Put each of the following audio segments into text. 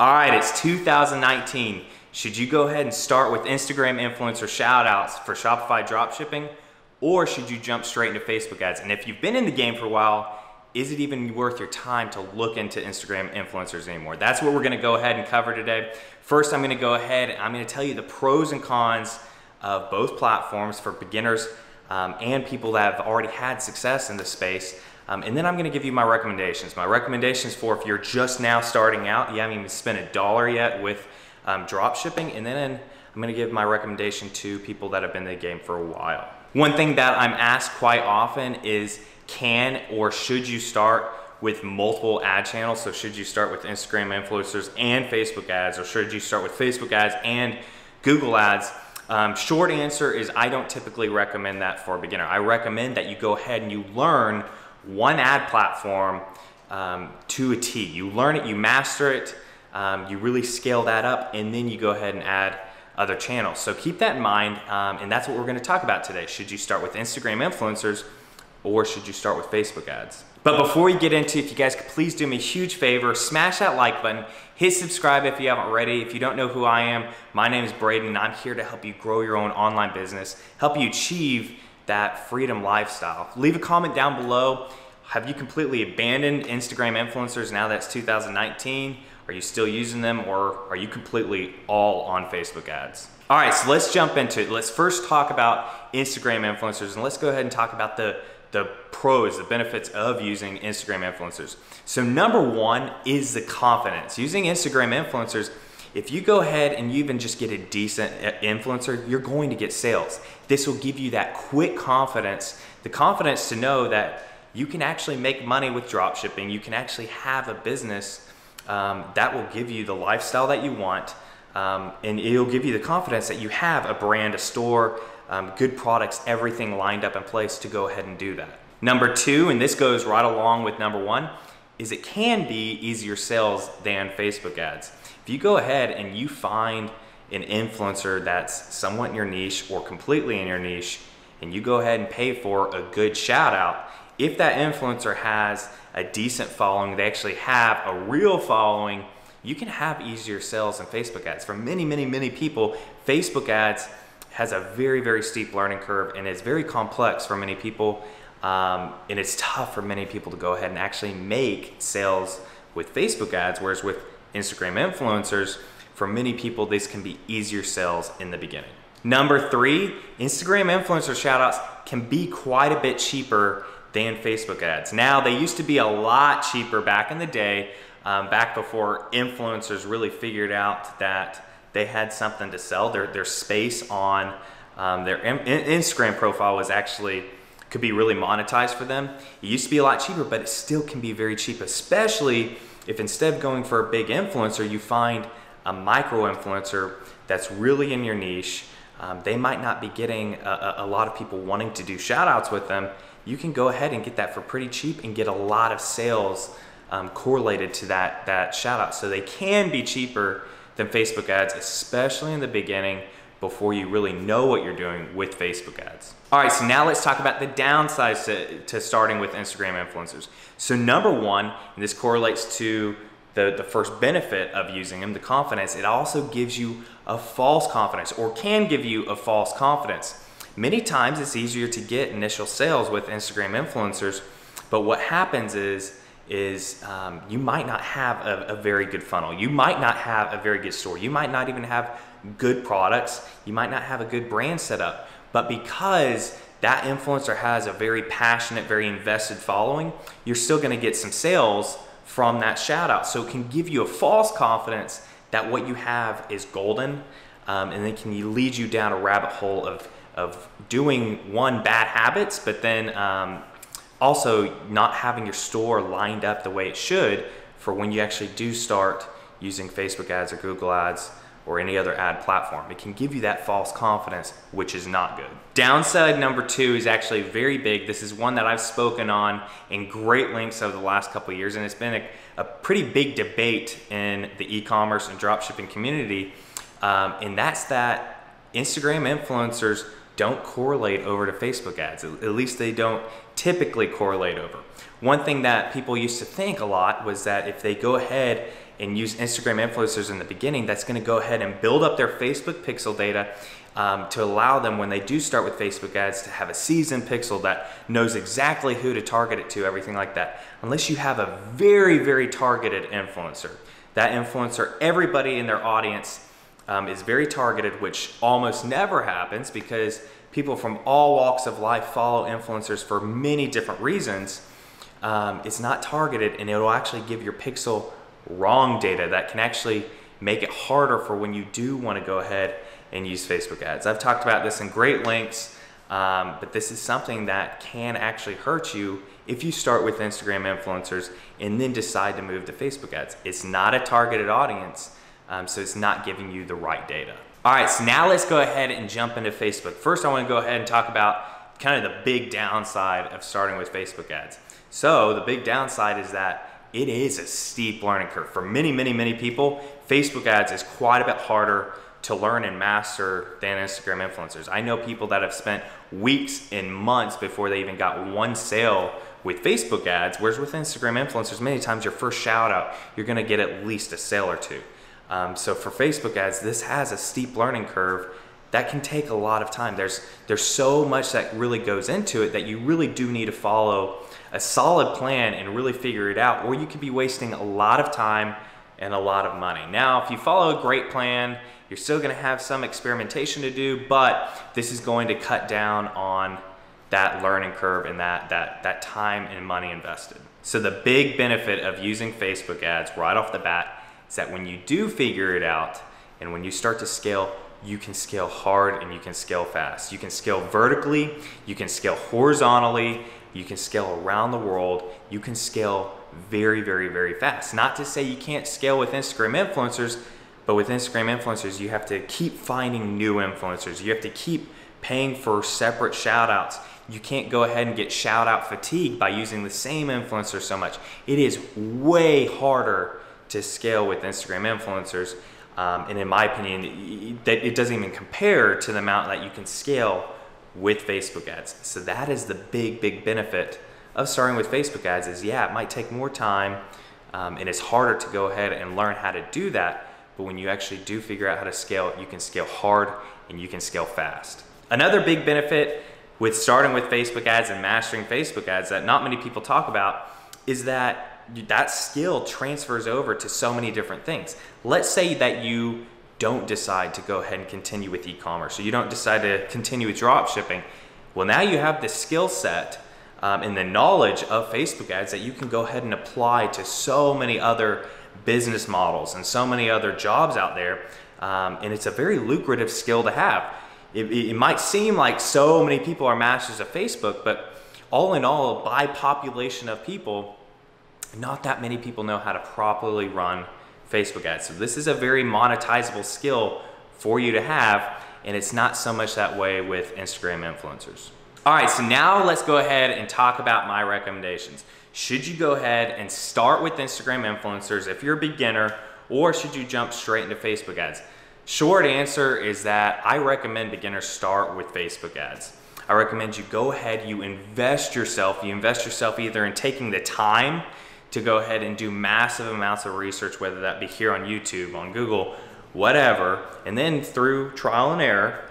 All right, it's 2019. Should you go ahead and start with Instagram influencer shoutouts for Shopify Dropshipping, or should you jump straight into Facebook ads? And if you've been in the game for a while, is it even worth your time to look into Instagram influencers anymore? That's what we're gonna go ahead and cover today. First, I'm gonna go ahead and I'm gonna tell you the pros and cons of both platforms for beginners and people that have already had success in this space. And then I'm gonna give you my recommendations. My recommendations for if you're just now starting out, you haven't even spent $1 yet with drop shipping, and then I'm gonna give my recommendation to people that have been in the game for a while. One thing that I'm asked quite often is, can or should you start with multiple ad channels? So should you start with Instagram influencers and Facebook ads, or should you start with Facebook ads and Google ads? Short answer is I don't typically recommend that for a beginner. I recommend that you go ahead and you learn one ad platform to a T. You learn it, you master it, you really scale that up, and then you go ahead and add other channels. So keep that in mind, and that's what we're gonna talk about today. Should you start with Instagram influencers, or should you start with Facebook ads? But before we get into it, if you guys could please do me a huge favor, smash that like button, hit subscribe if you haven't already. If you don't know who I am, my name is Braden, and I'm here to help you grow your own online business, help you achieve that freedom lifestyle. Leave a comment down below. Have you completely abandoned Instagram influencers now that it's 2019? Are you still using them, or are you completely all on Facebook ads? All right, so let's jump into it. Let's first talk about Instagram influencers, and let's go ahead and talk about the pros, the benefits of using Instagram influencers. So number one is the confidence. Using Instagram influencers, if you go ahead and you even just get a decent influencer, you're going to get sales. This will give you that quick confidence, the confidence to know that you can actually make money with dropshipping. You can actually have a business that will give you the lifestyle that you want, and it'll give you the confidence that you have a brand, a store, good products, everything lined up in place to go ahead and do that. Number two, and this goes right along with number one, is it can be easier sales than Facebook ads. If you go ahead and you find an influencer that's somewhat in your niche or completely in your niche, and you go ahead and pay for a good shout out, if that influencer has a decent following, they actually have a real following, you can have easier sales than Facebook ads. For many, many, many people, Facebook ads has a very, very steep learning curve, and it's very complex for many people, and it's tough for many people to go ahead and actually make sales with Facebook ads, whereas with Instagram influencers, for many people, this can be easier sales in the beginning. Number three, Instagram influencer shoutouts can be quite a bit cheaper than Facebook ads. Now, they used to be a lot cheaper back in the day, back before influencers really figured out that they had something to sell. Their space on their Instagram profile was actually, could be really monetized for them. It used to be a lot cheaper, but it still can be very cheap, especially if instead of going for a big influencer, you find a micro influencer that's really in your niche. They might not be getting a lot of people wanting to do shout outs with them. You can go ahead and get that for pretty cheap and get a lot of sales correlated to that shout out. So they can be cheaper than Facebook ads, especially in the beginning before you really know what you're doing with Facebook ads. All right, so now let's talk about the downsides to starting with Instagram influencers. So number one, and this correlates to the first benefit of using them, the confidence, it also gives you a false confidence, or can give you a false confidence. Many times it's easier to get initial sales with Instagram influencers, but what happens is you might not have a very good funnel. You might not have a very good store. You might not even have good products. You might not have a good brand set up, but because that influencer has a very passionate, very invested following, you're still gonna get some sales from that shout out. So it can give you a false confidence that what you have is golden, and it can lead you down a rabbit hole of doing bad habits, but then also not having your store lined up the way it should for when you actually do start using Facebook ads or Google ads or any other ad platform. It can give you that false confidence, which is not good. Downside number two is actually very big. This is one that I've spoken on in great lengths over the last couple of years, and it's been a pretty big debate in the e-commerce and dropshipping community, and that's that Instagram influencers don't correlate over to Facebook ads. At least they don't typically correlate over. One thing that people used to think a lot was that if they go ahead and use Instagram influencers in the beginning, that's going to go ahead and build up their Facebook pixel data to allow them, when they do start with Facebook ads, to have a seasoned pixel that knows exactly who to target it to, everything like that. Unless you have a very, very targeted influencer. That influencer, everybody in their audience is very targeted, which almost never happens because people from all walks of life follow influencers for many different reasons. It's not targeted, and it'll actually give your pixel wrong data that can actually make it harder for when you do want to go ahead and use Facebook ads. I've talked about this in great lengths, but this is something that can actually hurt you if you start with Instagram influencers and then decide to move to Facebook ads. It's not a targeted audience, so it's not giving you the right data. All right, so now let's go ahead and jump into Facebook. First, I want to go ahead and talk about kind of the big downside of starting with Facebook ads. So the big downside is that it is a steep learning curve. For many, many, many people, Facebook ads is quite a bit harder to learn and master than Instagram influencers. I know people that have spent weeks and months before they even got one sale with Facebook ads, whereas with Instagram influencers, many times your first shout out, you're gonna get at least a sale or two. So for Facebook ads, this has a steep learning curve that can take a lot of time. There's so much that really goes into it that you really do need to follow a solid plan and really figure it out, or you could be wasting a lot of time and a lot of money. Now, if you follow a great plan, you're still gonna have some experimentation to do, but this is going to cut down on that learning curve and that time and money invested. So the big benefit of using Facebook ads right off the bat is that when you do figure it out and when you start to scale, you can scale hard and you can scale fast. You can scale vertically, you can scale horizontally, you can scale around the world, you can scale very, very, very fast. Not to say you can't scale with Instagram influencers, but with Instagram influencers, you have to keep finding new influencers. You have to keep paying for separate shout outs. You can't go ahead and get shout out fatigue by using the same influencer so much. It is way harder to scale with Instagram influencers. And in my opinion, it doesn't even compare to the amount that you can scale with Facebook ads. So that is the big, big benefit of starting with Facebook ads is, yeah, it might take more time and it's harder to go ahead and learn how to do that. But when you actually do figure out how to scale, you can scale hard and you can scale fast. Another big benefit with starting with Facebook ads and mastering Facebook ads that not many people talk about is that skill transfers over to so many different things. Let's say that you don't decide to go ahead and continue with e-commerce, or you don't decide to continue with drop shipping. Well, now you have the skill set and the knowledge of Facebook ads that you can go ahead and apply to so many other business models and so many other jobs out there. And it's a very lucrative skill to have. It might seem like so many people are masters of Facebook, but all in all, by population of people, not that many people know how to properly run Facebook ads. So this is a very monetizable skill for you to have, and it's not so much that way with Instagram influencers. All right, so now let's go ahead and talk about my recommendations. Should you go ahead and start with Instagram influencers if you're a beginner, or should you jump straight into Facebook ads? Short answer is that I recommend beginners start with Facebook ads. I recommend you go ahead, you invest yourself either in taking the time to go ahead and do massive amounts of research, whether that be here on YouTube, on Google, whatever, and then through trial and error,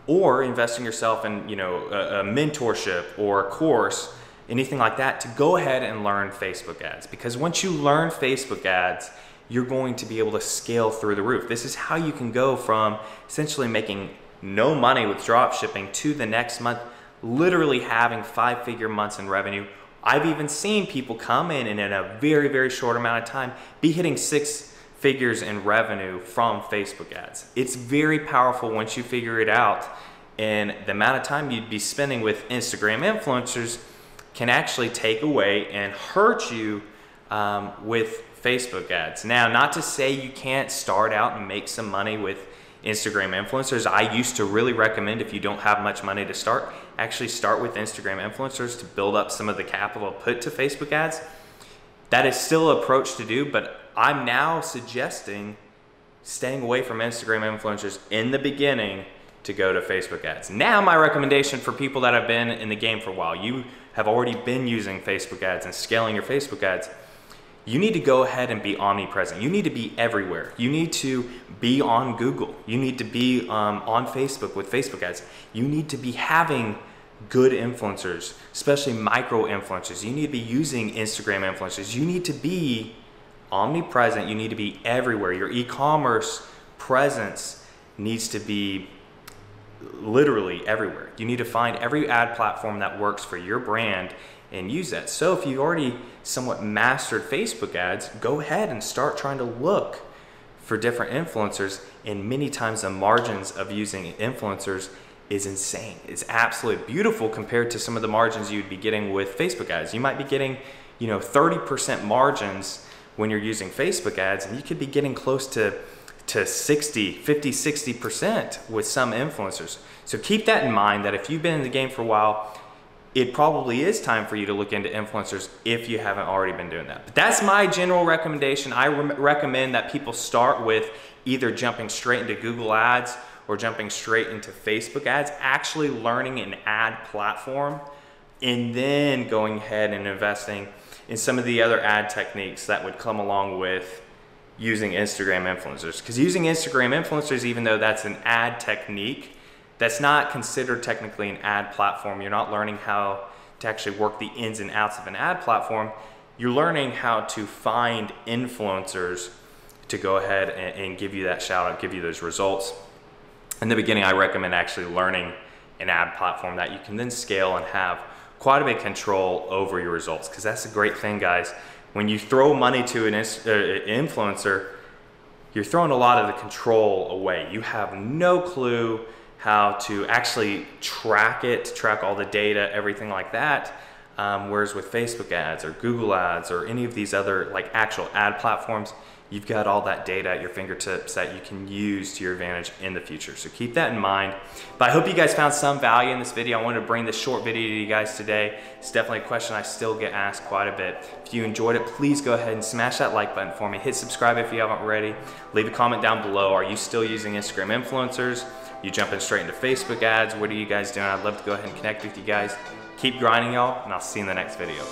or investing yourself in a mentorship or a course, anything like that, to go ahead and learn Facebook ads. Because once you learn Facebook ads, you're going to be able to scale through the roof. This is how you can go from essentially making no money with drop shipping to the next month literally having 5-figure months in revenue. I've even seen people come in and in a very, very short amount of time be hitting 6 figures in revenue from Facebook ads. It's very powerful once you figure it out, and the amount of time you'd be spending with Instagram influencers can actually take away and hurt you with Facebook ads. Now, not to say you can't start out and make some money with Instagram influencers. I used to really recommend, if you don't have much money to start, actually start with Instagram influencers to build up some of the capital put to Facebook ads. That is still an approach to do, but I'm now suggesting staying away from Instagram influencers in the beginning to go to Facebook ads. Now, my recommendation for people that have been in the game for a while, you have already been using Facebook ads and scaling your Facebook ads, you need to go ahead and be omnipresent. You need to be everywhere. You need to be on Google. You need to be on Facebook with Facebook ads. You need to be having good influencers, especially micro influencers. You need to be using Instagram influencers. You need to be omnipresent. You need to be everywhere. Your e-commerce presence needs to be literally everywhere. You need to find every ad platform that works for your brand and use that. So if you've already somewhat mastered Facebook ads, go ahead and start trying to look for different influencers. And many times the margins of using influencers is insane. It's absolutely beautiful compared to some of the margins you'd be getting with Facebook ads. You might be getting, 30% margins when you're using Facebook ads, and you could be getting close to 60% with some influencers. So keep that in mind, that if you've been in the game for a while, it probably is time for you to look into influencers if you haven't already been doing that. But that's my general recommendation. I recommend that people start with either jumping straight into Google ads or jumping straight into Facebook ads, actually learning an ad platform, and then going ahead and investing in some of the other ad techniques that would come along with using Instagram influencers. Because using Instagram influencers, even though that's an ad technique, that's not considered technically an ad platform. You're not learning how to actually work the ins and outs of an ad platform. You're learning how to find influencers to go ahead and give you that shout out, give you those results. In the beginning, I recommend actually learning an ad platform that you can then scale and have quite a bit of control over your results. Because that's a great thing, guys. When you throw money to an influencer, you're throwing a lot of the control away. You have no clue how to actually track it, track all the data, everything like that. Whereas with Facebook ads or Google ads or any of these other like actual ad platforms, you've got all that data at your fingertips that you can use to your advantage in the future. So keep that in mind. But I hope you guys found some value in this video. I wanted to bring this short video to you guys today. It's definitely a question I still get asked quite a bit. If you enjoyed it, please go ahead and smash that like button for me. Hit subscribe if you haven't already. Leave a comment down below. Are you still using Instagram influencers? You jumping straight into Facebook ads? What are you guys doing? I'd love to go ahead and connect with you guys. Keep grinding, y'all, and I'll see you in the next video.